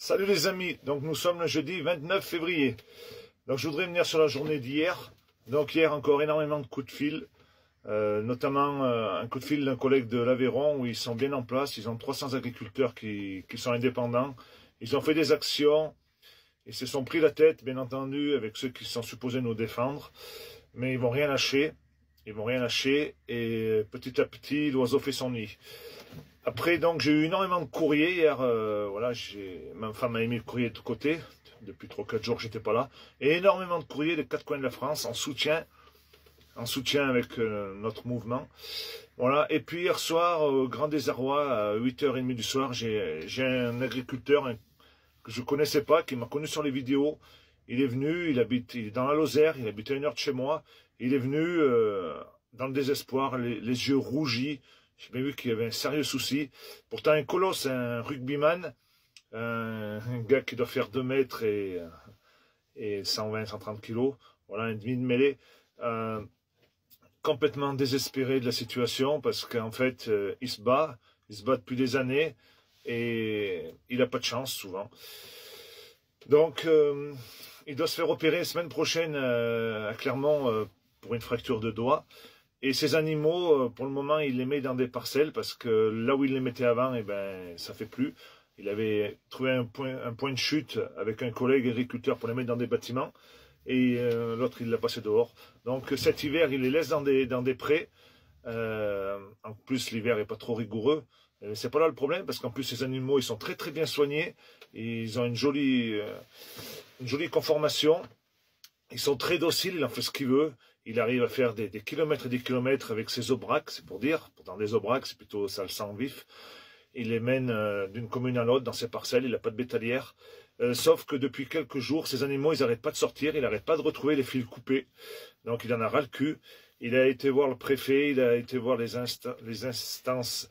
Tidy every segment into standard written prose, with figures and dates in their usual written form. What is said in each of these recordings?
Salut les amis, donc nous sommes le jeudi 29 février. Donc je voudrais venir sur la journée d'hier. Donc hier encore énormément de coups de fil, notamment un coup de fil d'un collègue de l'Aveyron où ils sont bien en place. Ils ont 300 agriculteurs qui sont indépendants. Ils ont fait des actions et se sont pris la tête, bien entendu, avec ceux qui sont supposés nous défendre. Mais ils vont rien lâcher. Ils vont rien lâcher et petit à petit l'oiseau fait son nid. Après, donc, j'ai eu énormément de courriers hier. Voilà, ma femme m'a mis le courrier de côté. Depuis 3-4 jours, j'étais pas là. Et énormément de courriers des 4 coins de la France en soutien avec notre mouvement. Voilà. Et puis hier soir, au grand désarroi, à 8h30 du soir, j'ai un agriculteur que je connaissais pas, qui m'a connu sur les vidéos. Il est venu, il est dans la Lozère, il habite à 1 heure de chez moi. Il est venu dans le désespoir, les yeux rougis. J'ai bien vu qu'il y avait un sérieux souci. Pourtant, un colosse, un rugbyman, un gars qui doit faire 2 mètres et 120-130 kilos, voilà, un demi de mêlée, complètement désespéré de la situation parce qu'en fait, il se bat depuis des années et il n'a pas de chance souvent. Donc, il doit se faire opérer la semaine prochaine à Clermont pour une fracture de doigt. Et ces animaux, pour le moment, il les met dans des parcelles parce que là où il les mettait avant, eh ben, ça fait plus. Il avait trouvé un point de chute avec un collègue agriculteur pour les mettre dans des bâtiments et l'autre, il l'a passé dehors. Donc cet hiver, il les laisse dans des prés. En plus, l'hiver n'est pas trop rigoureux. C'est pas là le problème parce qu'en plus, ces animaux, ils sont très très bien soignés. Ils ont une jolie conformation. Ils sont très dociles, il en fait ce qu'il veut. Il arrive à faire des kilomètres et des kilomètres avec ses aubracs, c'est pour dire. Dans des aubracs, c'est plutôt ça le sang vif. Il les mène d'une commune à l'autre dans ses parcelles, il n'a pas de bétalière. Sauf que depuis quelques jours, ces animaux, ils n'arrêtent pas de sortir, ils n'arrêtent pas de retrouver les fils coupés. Donc il en a ras le cul. Il a été voir le préfet, il a été voir les instances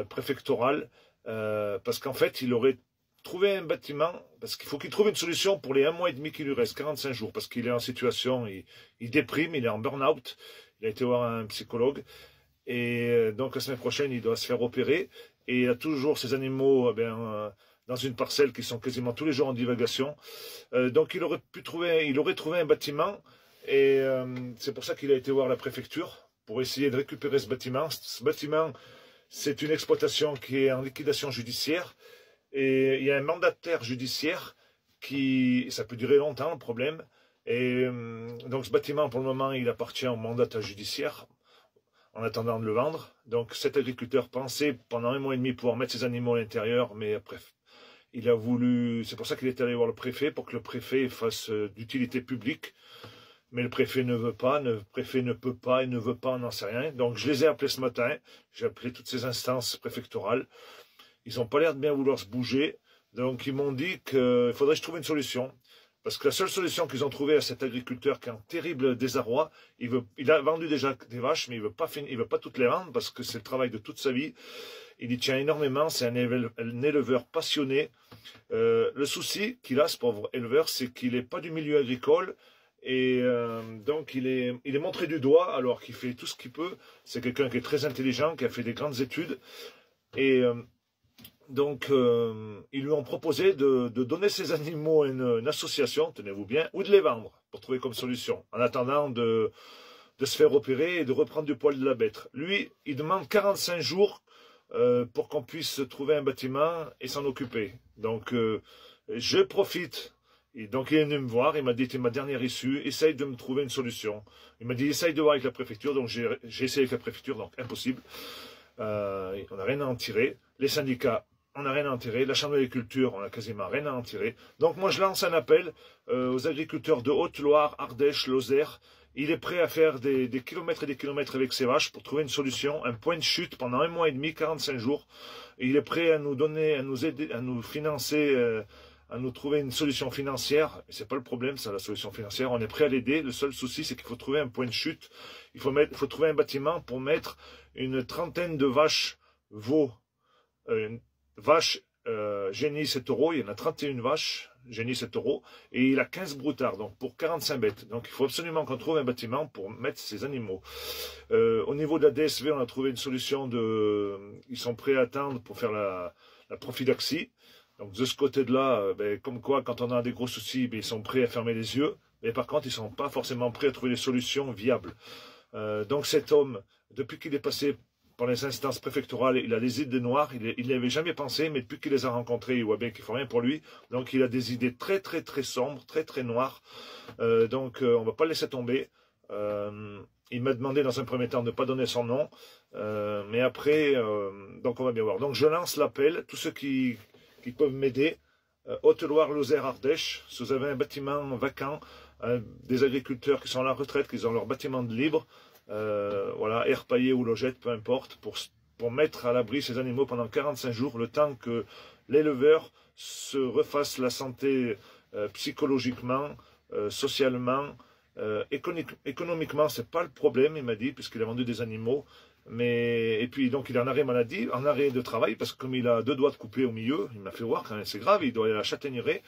préfectorales, parce qu'en fait, il aurait trouver un bâtiment, parce qu'il faut qu'il trouve une solution pour les 1 mois et demi qui lui reste, 45 jours, parce qu'il est en situation, il déprime, il est en burn-out, il a été voir un psychologue, et donc la semaine prochaine, il doit se faire opérer, et il a toujours ces animaux dans une parcelle qui sont quasiment tous les jours en divagation, donc il aurait trouvé un bâtiment, et c'est pour ça qu'il a été voir la préfecture, pour essayer de récupérer ce bâtiment. Ce bâtiment, c'est une exploitation qui est en liquidation judiciaire, et il y a un mandataire judiciaire ça peut durer longtemps le problème, et donc ce bâtiment pour le moment il appartient au mandataire judiciaire en attendant de le vendre. Donc cet agriculteur pensait pendant 1 mois et demi pouvoir mettre ses animaux à l'intérieur, mais après il a voulu, c'est pour ça qu'il est allé voir le préfet pour que le préfet fasse d'utilité publique, mais le préfet ne veut pas, le préfet ne peut pas et ne veut pas, on n'en sait rien. Donc je les ai appelés ce matin, j'ai appelé toutes ces instances préfectorales. Ils n'ont pas l'air de bien vouloir se bouger. Donc, ils m'ont dit qu'il faudrait que je trouve une solution. Parce que la seule solution qu'ils ont trouvée à cet agriculteur qui est en terrible désarroi, il a vendu déjà des vaches, mais il veut pas toutes les vendre parce que c'est le travail de toute sa vie. Il y tient énormément. C'est un éleveur passionné. Le souci qu'il a, ce pauvre éleveur, c'est qu'il n'est pas du milieu agricole. Et donc, il est montré du doigt alors qu'il fait tout ce qu'il peut. C'est quelqu'un qui est très intelligent, qui a fait des grandes études. Et donc, ils lui ont proposé de donner ses animaux à une association, tenez-vous bien, ou de les vendre, pour trouver comme solution, en attendant de se faire opérer et de reprendre du poil de la bête. Lui, il demande 45 jours pour qu'on puisse trouver un bâtiment et s'en occuper. Donc, je profite. Et donc, il est venu me voir, il m'a dit, c'est ma dernière issue, essaye de me trouver une solution. Il m'a dit, essaye de voir avec la préfecture, donc j'ai essayé avec la préfecture, donc impossible. On n'a rien à en tirer. Les syndicats, on n'a rien à en tirer. La Chambre d'agriculture, on n'a quasiment rien à en tirer. Donc moi, je lance un appel aux agriculteurs de Haute-Loire, Ardèche, Lozère. Il est prêt à faire des kilomètres et des kilomètres avec ses vaches pour trouver une solution, un point de chute pendant 1 mois et demi, 45 jours. Et il est prêt à nous donner, à nous aider, à nous financer, à nous trouver une solution financière. Et c'est pas le problème, c'est la solution financière. On est prêt à l'aider. Le seul souci, c'est qu'il faut trouver un point de chute. Il faut trouver un bâtiment pour mettre une trentaine de vaches veaux. Vaches génies et taureaux, il y en a 31 vaches génies et taureaux, et il a 15 broutards, donc pour 45 bêtes. Donc il faut absolument qu'on trouve un bâtiment pour mettre ces animaux. Au niveau de la DSV, on a trouvé une solution ils sont prêts à attendre pour faire la prophylaxie. Donc de ce côté-là, comme quoi, quand on a des gros soucis, ils sont prêts à fermer les yeux, mais par contre, ils ne sont pas forcément prêts à trouver des solutions viables. Donc cet homme, depuis qu'il est passé par les instances préfectorales, il a des idées noires, il n'y avait jamais pensé, mais depuis qu'il les a rencontrées, il voit bien qu'il ne faut rien pour lui. Donc il a des idées très très très sombres, très très noires. Donc on ne va pas le laisser tomber. Il m'a demandé dans un premier temps de ne pas donner son nom, mais après, donc on va bien voir. Donc je lance l'appel, tous ceux qui peuvent m'aider, Haute-Loire, Lozère, Ardèche, si vous avez un bâtiment vacant, des agriculteurs qui sont à la retraite, qui ont leur bâtiment de libre, voilà, air paillé ou logette, peu importe, pour mettre à l'abri ces animaux pendant 45 jours, le temps que l'éleveur se refasse la santé psychologiquement, socialement, économiquement, c'est pas le problème, il m'a dit, puisqu'il a vendu des animaux. Et puis donc il est en arrêt maladie, en arrêt de travail, parce que comme il a 2 doigts de coupés au milieu, il m'a fait voir quand même, c'est grave, il doit aller à la châtaigneraie,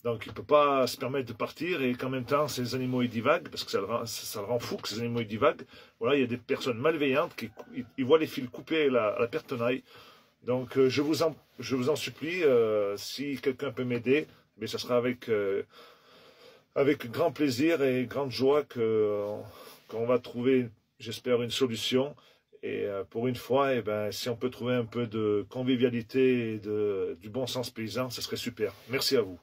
donc il ne peut pas se permettre de partir, et qu'en même temps ces animaux ils divaguent, parce que ça le rend fou que ces animaux ils divaguent. Voilà, il y a des personnes malveillantes qui ils voient les fils coupés à la pertenaille. Donc je vous en supplie, si quelqu'un peut m'aider, mais ça sera avec grand plaisir et grande joie qu'on va trouver, j'espère, une solution. Et pour une fois, si on peut trouver un peu de convivialité et du bon sens paysan, ce serait super. Merci à vous.